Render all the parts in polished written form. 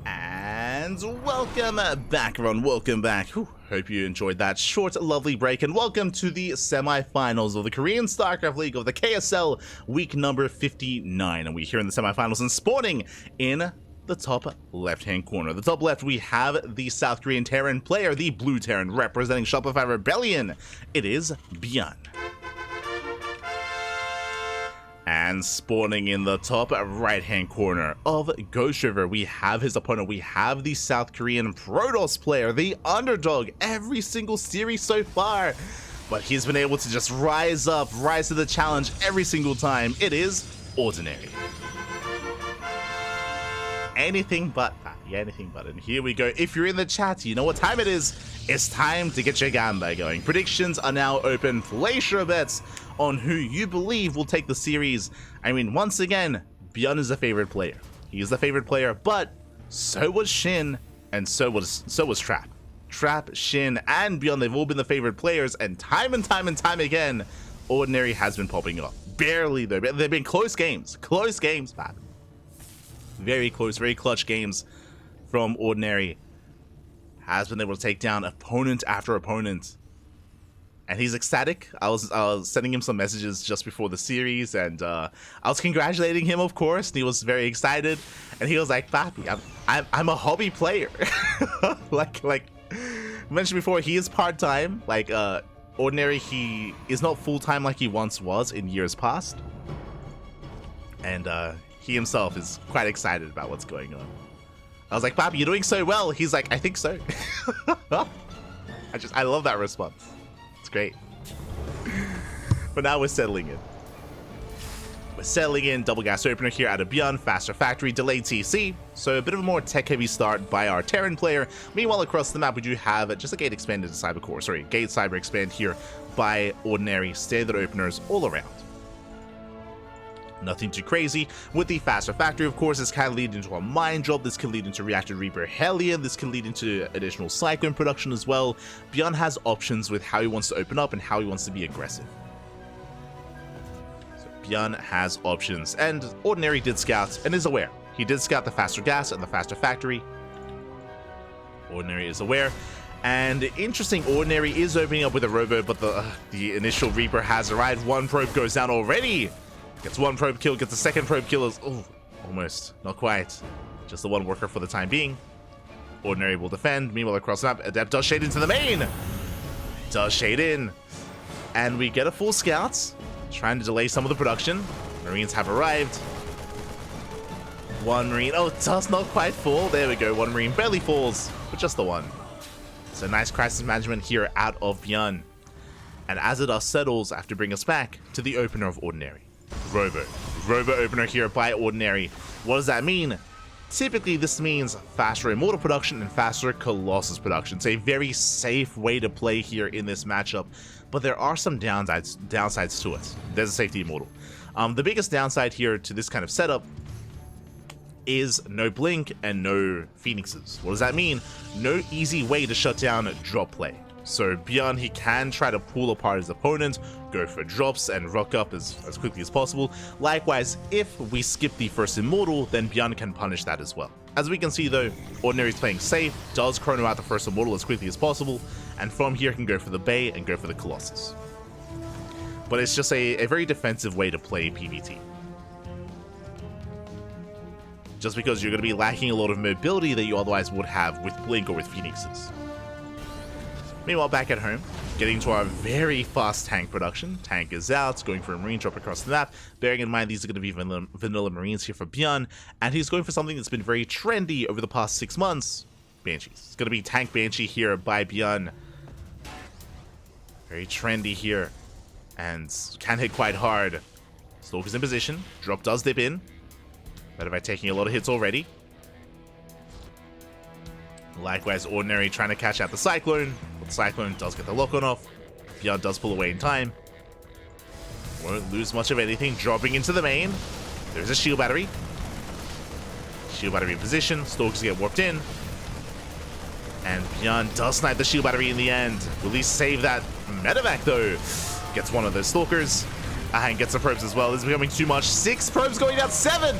And welcome back, everyone. Welcome back. Whew. Hope you enjoyed that short, lovely break. And welcome to the semifinals of the Korean StarCraft League of the KSL week number 59. And we're here in the semifinals and spawning in the top left-hand corner. The top left, we have the South Korean Terran player, the Blue Terran, representing Shopify Rebellion. It is ByuN. And spawning in the top right-hand corner of Ghost River, we have his opponent. We have the South Korean Protoss player, the underdog every single series so far. But he's been able to just rise to the challenge every single time. It is Ordinary. Anything but that. Yeah, anything but. And here we go. If you're in the chat, you know what time it is. It's time to get your gamba going. Predictions are now open. Place your bets on who you believe will take the series. I mean, once again, ByuN is a favorite player. He is the favorite player, but so was Shin, and so was Trap. Trap, Shin, and ByuN, they've all been the favorite players, and time again, Ordinary has been popping up. Barely though. They've been close games, man. Very close, very clutch games from Ordinary. Has been able to take down opponent after opponent. And he's ecstatic. I was sending him some messages just before the series, and I was congratulating him, of course, and he was very excited. And he was like, "Papi, I'm a hobby player." like mentioned before, he is part-time. Like Ordinary, he is not full-time like he once was in years past. And he himself is quite excited about what's going on. I was like, "Papi, you're doing so well." He's like, "I think so." I love that response. It's great. But now we're settling in. We're settling in. Double gas opener here out of ByuN. Faster factory. Delayed TC. So a bit of a more tech-heavy start by our Terran player. Meanwhile, across the map, we do have just a gate expanded cyber core. Sorry, gate cyber expand here by Ordinary. Standard openers all around. Nothing too crazy. With the faster factory, of course, this can lead into a mine drop. This can lead into reactor Reaper Hellion. This can lead into additional Cyclone production as well. ByuN has options with how he wants to open up and how he wants to be aggressive. So ByuN has options, and Ordinary did scout and is aware. He did scout the faster gas and the faster factory. Ordinary is aware. And interesting, Ordinary is opening up with a robo, but the initial Reaper has arrived. One probe goes down already. Gets one probe kill, gets a second probe kill. Oh, almost. Not quite. Just the one worker for the time being. Ordinary will defend. Meanwhile, across the map, Adept does shade into the main. Does shade in. And we get a full scout. Trying to delay some of the production. Marines have arrived. One Marine. Oh, it does not quite fall. There we go. One Marine barely falls, but just the one. So nice crisis management here out of ByuN. And as it settles, I have to bring us back to the opener of Ordinary. Robo opener here by Ordinary. What does that mean? Typically, this means faster Immortal production and faster Colossus production. It's a very safe way to play here in this matchup, but there are some downsides to it. There's a safety Immortal. The biggest downside here to this kind of setup is no blink and no phoenixes. What does that mean? No easy way to shut down drop play. So ByuN, he can try to pull apart his opponent, go for drops, and rock up as quickly as possible. Likewise, if we skip the first Immortal, then ByuN can punish that as well. As we can see though, Ordinary is playing safe, does chrono out the first Immortal as quickly as possible, and from here can go for the Bay and go for the Colossus. But it's just a very defensive way to play PvT. Just because you're going to be lacking a lot of mobility that you otherwise would have with Blink or with Phoenixes. Meanwhile, back at home, getting to our very fast tank production. Tank is out, going for a Marine drop across the map. Bearing in mind, these are going to be vanilla Marines here for ByuN, and he's going for something that's been very trendy over the past 6 months. Banshees. It's going to be Tank Banshee here by ByuN. Very trendy here, and can hit quite hard. Stalker's in position. Drop does dip in. Better by taking a lot of hits already. Likewise, Ordinary trying to catch out the Cyclone, but the Cyclone does get the lock-on off. ByuN does pull away in time. Won't lose much of anything, dropping into the main. There's a shield battery. Shield battery in position, Stalkers get warped in. And ByuN does snipe the shield battery in the end. Will he save that medevac though? Gets one of those Stalkers. And gets the probes as well. This is becoming too much. 6 probes going down, 7!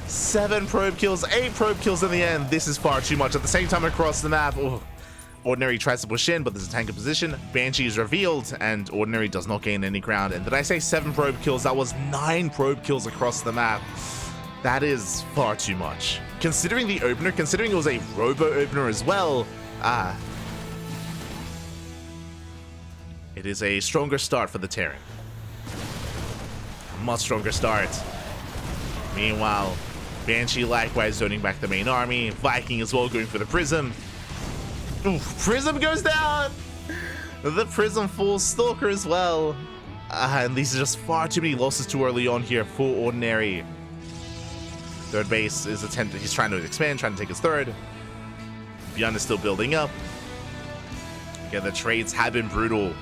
7 probe kills, 8 probe kills in the end. This is far too much. At the same time across the map, Ordinary tries to push in, but there's a tank in position. Banshee is revealed, and Ordinary does not gain any ground. And did I say 7 probe kills? That was 9 probe kills across the map. That is far too much. Considering the opener, considering it was a robo opener as well, it is a stronger start for the Terran. A much stronger start. Meanwhile, Banshee likewise zoning back the main army. Viking as well going for the Prism. Oof, Prism goes down! The Prism falls, Stalker as well. And these are just far too many losses too early on here for Ordinary. Third base is attempted. He's trying to expand, trying to take his third. ByuN is still building up. Again, the trades have been brutal.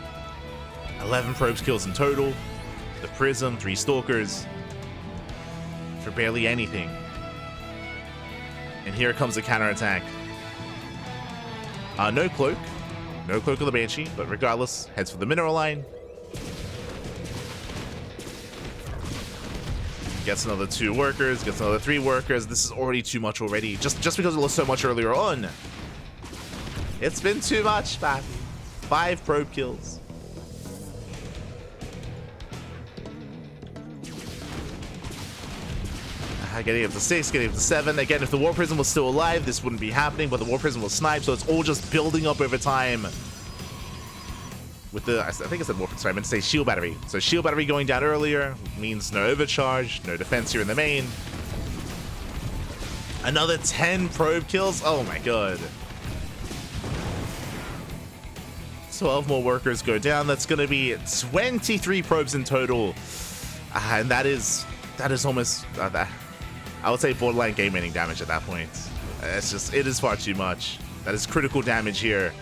11 probes kills in total. The Prism, 3 Stalkers. For barely anything. And here comes the counterattack. No cloak. No cloak of the Banshee, but regardless, heads for the mineral line. Gets another 2 workers, gets another 3 workers. This is already too much already. Just because it was so much earlier on. It's been too much, man. 5 probe kills. Getting up to 6, getting up to 7. Again, if the War Prism was still alive, this wouldn't be happening, but the War Prism was sniped, so it's all just building up over time. With the, I think I said War Prism, sorry, I meant to say Shield Battery. So Shield Battery going down earlier means no overcharge, no defense here in the main. Another 10 probe kills. Oh my god. 12 more workers go down. That's going to be 23 probes in total. And that is almost... I would say borderline game-ending damage at that point. It is far too much. That is critical damage here.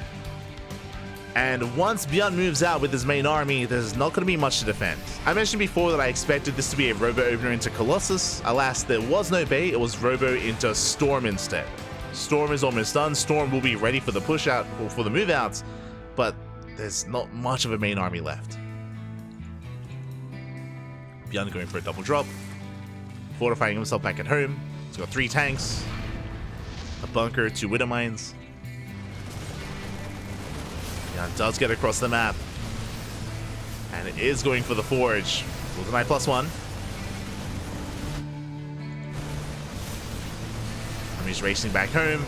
And once ByuN moves out with his main army, there's not going to be much to defend. I mentioned before that I expected this to be a robo opener into Colossus. Alas, there was no bait. It was robo into Storm instead. Storm is almost done. Storm will be ready for the push out, or for the move outs, but there's not much of a main army left. ByuN going for a double drop. Fortifying himself back at home. He's got 3 tanks, a bunker, 2 Widow Mines. ByuN does get across the map. And it is going for the Forge. Will deny +1. And he's racing back home.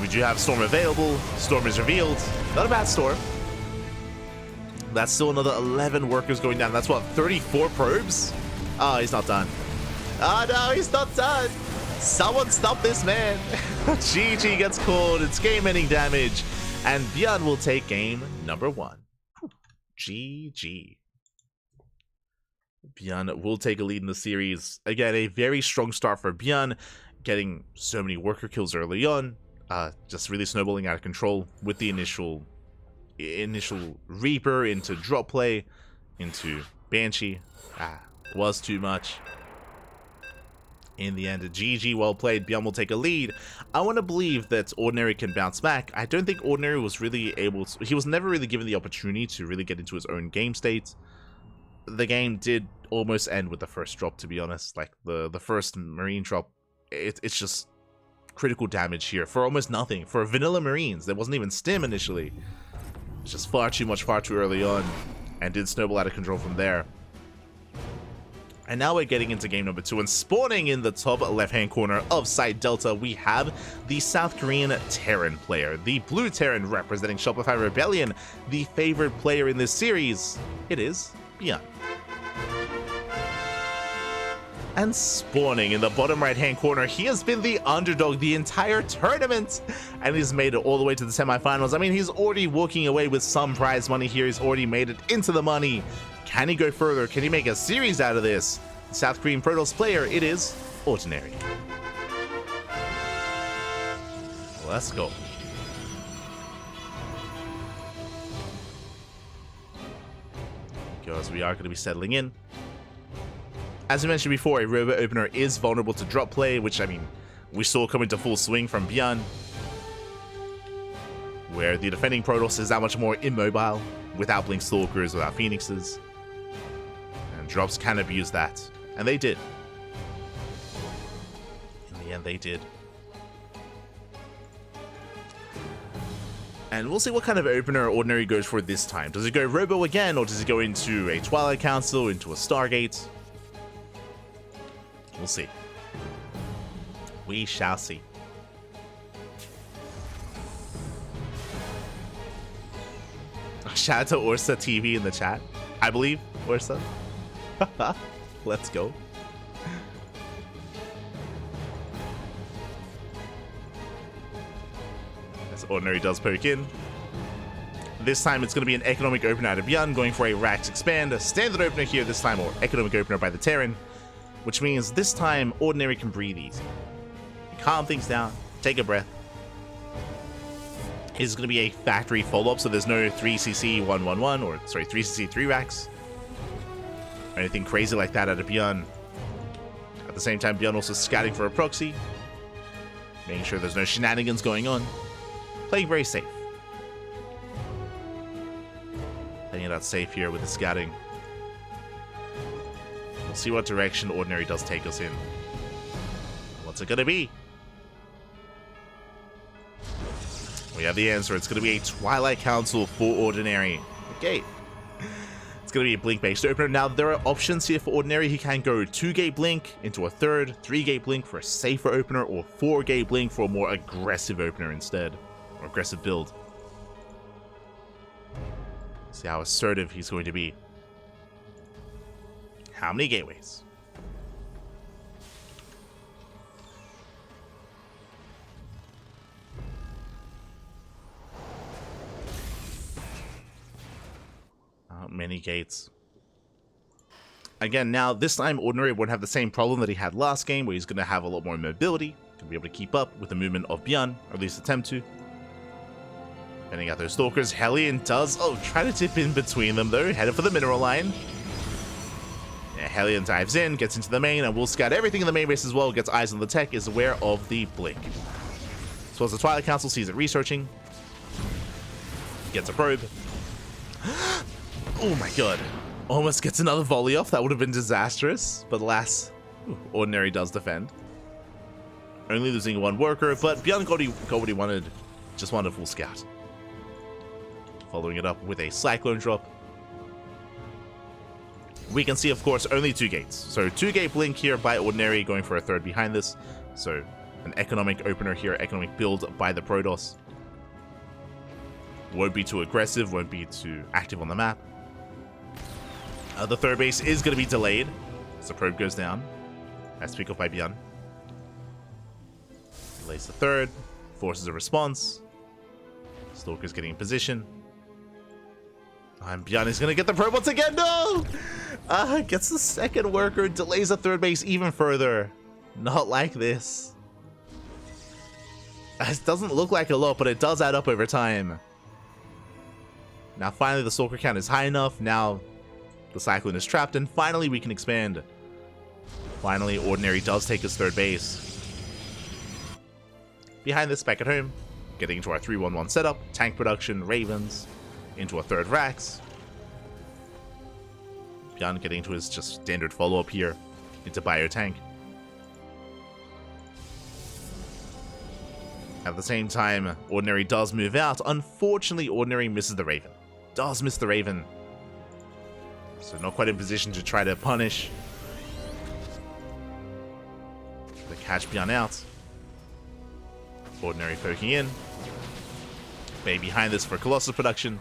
We do have Storm available. Storm is revealed. Not a bad Storm. That's still another 11 workers going down. That's what, 34 probes? Oh, he's not done. Oh no, he's not done. Someone stop this man. GG gets called. It's game-ending damage. And ByuN will take game number 1. GG. ByuN will take a lead in the series. Again, a very strong start for ByuN. Getting so many worker kills early on. Just really snowballing out of control with the initial Reaper into drop play, into Banshee. Was too much. In the end, a GG, well played. ByuN will take a lead. I want to believe that Ordinary can bounce back. I don't think Ordinary was really able to... He was never really given the opportunity to really get into his own game state. The game did almost end with the first drop, to be honest. Like, the first Marine drop, it's just critical damage here for almost nothing. For vanilla Marines, there wasn't even stim initially. It's just far too much, far too early on. And did snowball out of control from there. And now we're getting into game number 2, and spawning in the top left-hand corner of Site Delta, we have the South Korean Terran player, the blue Terran representing Shopify Rebellion, the favorite player in this series. It is ByuN. And spawning in the bottom right-hand corner, he has been the underdog the entire tournament, and he's made it all the way to the semifinals. I mean, he's already walking away with some prize money here. He's already made it into the money. Can he go further? Can he make a series out of this? The South Korean Protoss player, it is Ordinary. Let's go. Because we are going to be settling in. As I mentioned before, a robo opener is vulnerable to drop play, which, I mean, we saw come into full swing from ByuN, where the defending Protoss is that much more immobile, without Blink Stalkers, without Phoenixes. And drops can abuse that. And they did. And they did. And we'll see what kind of opener Ordinary goes for this time. Does it go Robo again, or does it go into a Twilight Council, into a Stargate? We'll see. We shall see. Shout out to Ursa TV in the chat. I believe, Ursa. Let's go. As Ordinary does poke in. This time it's going to be an economic opener out of ByuN, going for a Rax Expand. A standard opener here this time, or economic opener by the Terran. Which means this time Ordinary can breathe easy. Calm things down, take a breath. Is going to be a factory follow-up, so there's no 3cc 111, or sorry, 3cc 3 racks. Or anything crazy like that out of ByuN. At the same time, ByuN also scouting for a proxy. Making sure there's no shenanigans going on. Playing very safe. Playing it out safe here with the scouting. We'll see what direction Ordinary does take us in. What's it going to be? We have the answer. It's going to be a Twilight Council for Ordinary. Okay. It's going to be a Blink-based opener. Now, there are options here for Ordinary. He can go 2-gate Blink into a third, 3-gate Blink for a safer opener, or 4-gate Blink for a more aggressive opener instead. Or aggressive build. See how assertive he's going to be. How many gateways? Many gates. Again, now this time Ordinary won't have the same problem that he had last game, where he's going to have a lot more mobility, to be able to keep up with the movement of ByuN, or at least attempt to. Fending out those Stalkers, Hellion does try to tip in between them though, headed for the mineral line. Yeah, Hellion dives in, gets into the main, and will scout everything in the main base as well, gets eyes on the tech, is aware of the Blink. As well as the Twilight Council sees it researching. Gets a probe. Oh my god. Almost gets another volley off. That would have been disastrous. But alas, Ordinary does defend. Only losing one worker, but ByuN got what he wanted. Just wanted a full scout. Following it up with a Cyclone drop. We can see, of course, only 2 gates. So 2-gate Blink here by Ordinary, going for a third behind this. So an economic opener here, economic build by the Protoss. Won't be too aggressive, won't be too active on the map. The third base is going to be delayed as the probe goes down. That's picked up by ByuN. Delays the third, forces a response. Stalker's getting in position. And ByuN is going to get the probe once again. No! Gets the second worker, delays the third base even further. Not like this. It doesn't look like a lot, but it does add up over time. Now finally the Stalker count is high enough. Now the Cyclone is trapped, and finally we can expand. Finally, Ordinary does take his third base. Behind this, back at home, getting into our 3-1-1 setup, tank production, Ravens, into a third Rax. ByuN getting into his just standard follow-up here, into Biotank. At the same time, Ordinary does move out. Unfortunately, Ordinary misses the Raven. Does miss the Raven. So not quite in position to try to punish. To catch ByuN out. Ordinary poking in. Bay behind this for Colossus production.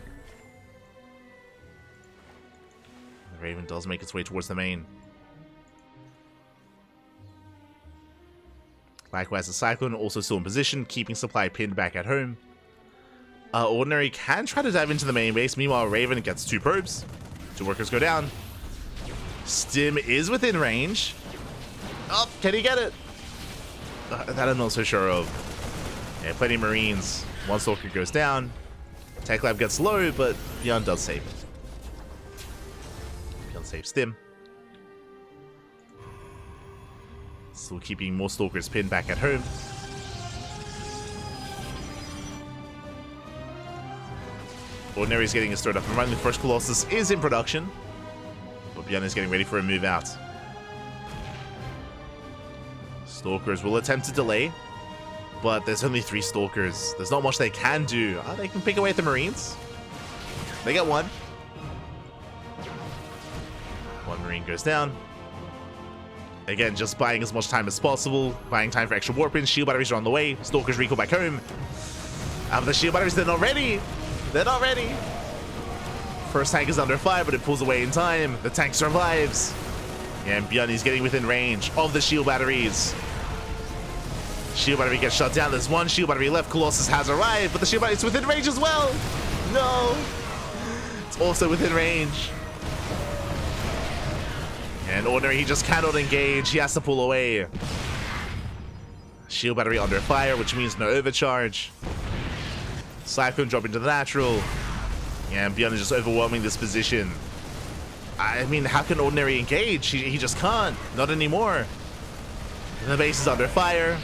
The Raven does make its way towards the main. Likewise, the Cyclone also still in position, keeping supply pinned back at home. Ordinary can try to dive into the main base. Meanwhile, Raven gets 2 probes. 2 workers go down. Stim is within range. Oh, can he get it? That I'm not so sure of. Yeah, plenty of Marines. 1 Stalker goes down. Tech Lab gets low, but ByuN does save it. ByuN saves Stim. Still keeping more Stalkers pinned back at home. Ordinary's getting his third up and running. The first Colossus is in production. But ByuN is getting ready for a move out. Stalkers will attempt to delay, but there's only 3 Stalkers. There's not much they can do. They can pick away at the Marines. They get 1. 1 Marine goes down. Again, just buying as much time as possible. Buying time for extra warp-ins. Shield batteries are on the way. Stalkers recall back home. And the shield batteries, they're not ready. They're not ready. First tank is under fire, but it pulls away in time. The tank survives. And ByuN is getting within range of the shield batteries. Shield battery gets shut down. There's 1 shield battery left. Colossus has arrived, but the shield battery is within range as well. No. It's also within range. And Ordinary, he just cannot engage. He has to pull away. Shield battery under fire, which means no overcharge. Cyclone drop into the natural. And ByuN is just overwhelming this position. I mean, how can Ordinary engage? He just can't. Not anymore. The base is under fire.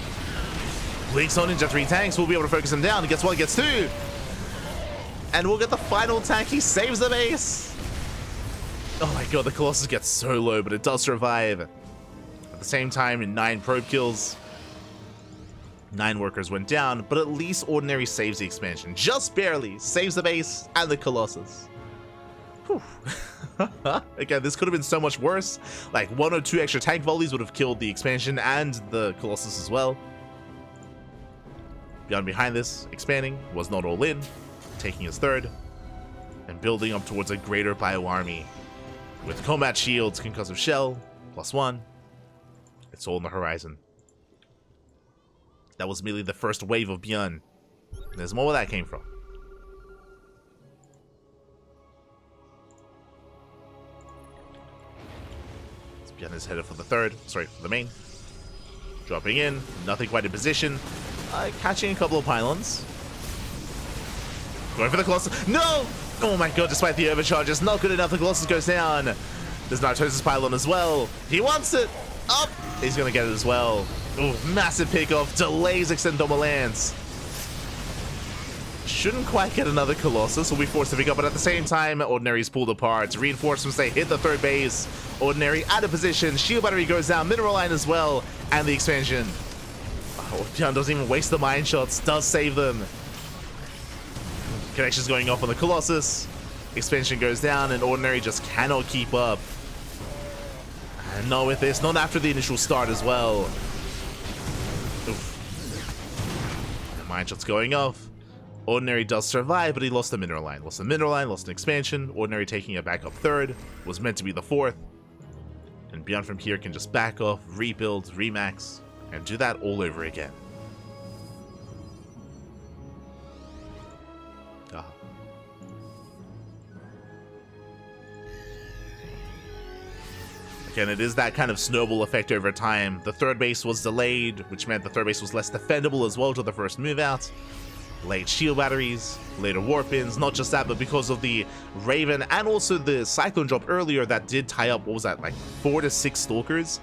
Bleaks on Ninja 3 tanks. We'll be able to focus him down. He gets 1, gets 2. And we'll get the final tank. He saves the base. Oh my god, the Colossus gets so low, but it does survive. At the same time, 9 probe kills. 9 workers went down, but at least Ordinary saves the expansion. Just barely saves the base and the Colossus. Whew. Again, this could have been so much worse. Like 1 or 2 extra tank volleys would have killed the expansion and the Colossus as well. ByuN behind this, expanding, was not all in, taking his 3rd, and building up towards a greater bio army. With combat shields, concussive shell, +1. It's all on the horizon. That was merely the first wave of ByuN. There's more where that came from. ByuN is headed for the 3rd, sorry, for the main. Dropping in, nothing quite in position. Catching a couple of pylons. Going for the Colossus. No! Oh my god, despite the overcharge, it's not good enough. The Colossus goes down. There's Nartosis pylon as well. He wants it. Up! He's gonna get it as well. Ooh, massive pickoff. Delays Extendoma Lance. Shouldn't quite get another Colossus. Will be forced to pick up, but at the same time, Ordinary's pulled apart. Reinforcements, they hit the 3rd base. Ordinary out of position. Shield battery goes down. Mineral line as well. And the expansion. Oh, ByuN doesn't even waste the mine shots. Does save them. Connections going off on the Colossus. Expansion goes down, and Ordinary just cannot keep up. And not with this. Not after the initial start as well. Oof. The mine shots going off. Ordinary does survive, but he lost the mineral line. Lost the mineral line, lost an expansion. Ordinary taking a backup 3rd. Was meant to be the 4th. And ByuN from here can just back off, rebuild, remax, and do that all over again. Again, it is that kind of snowball effect over time. The 3rd base was delayed, which meant the 3rd base was less defendable as well to the first move out. Late shield batteries, later warp-ins, not just that, but because of the Raven and also the Cyclone drop earlier that did tie up, what was that, like 4 to 6 Stalkers?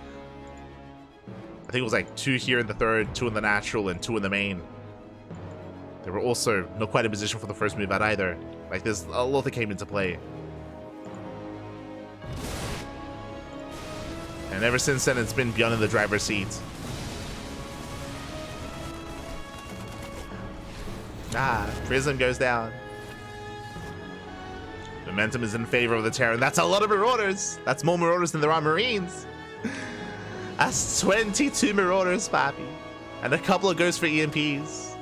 I think it was like 2 here in the 3rd, 2 in the natural, and 2 in the main. They were also not quite in position for the first move out either. Like, there's a lot that came into play. And ever since then, it's been ByuN in the driver's seat. Prism goes down. Momentum is in favor of the Terran. That's a lot of Marauders. That's more Marauders than there are Marines. That's 22 Marauders, papi. And a couple of Ghosts for EMPs.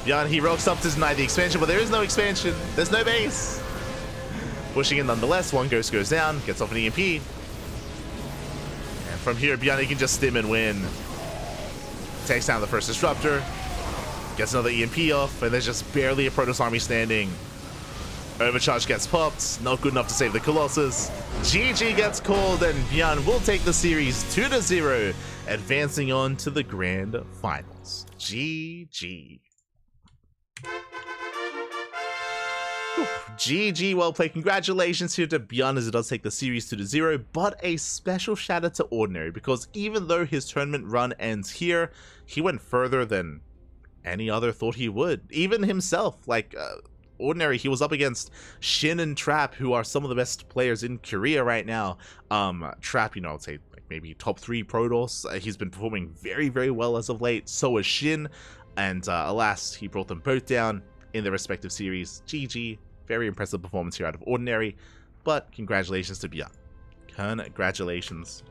ByuN, he rocks up to deny the expansion, but there is no expansion. There's no base. Pushing in nonetheless. 1 Ghost goes down, gets off an EMP. From here, ByuN, he can just stim and win. Takes down the first Disruptor. Gets another EMP off, and there's just barely a Protoss army standing. Overcharge gets popped. Not good enough to save the Colossus. GG gets called, and ByuN will take the series 2-0, advancing on to the Grand Finals. GG. GG, well played. Congratulations here to ByuN as it does take the series 2-0, but a special shout out to Ordinary, because even though his tournament run ends here, he went further than any other thought he would. Even himself, like Ordinary, he was up against Shin and Trap, who are some of the best players in Korea right now. Trap, you know, I'd say like maybe top 3 Protoss. He's been performing very, very well as of late. So is Shin, and alas, he brought them both down in their respective series. GG, very impressive performance here out of Ordinary, but congratulations to ByuN. Congratulations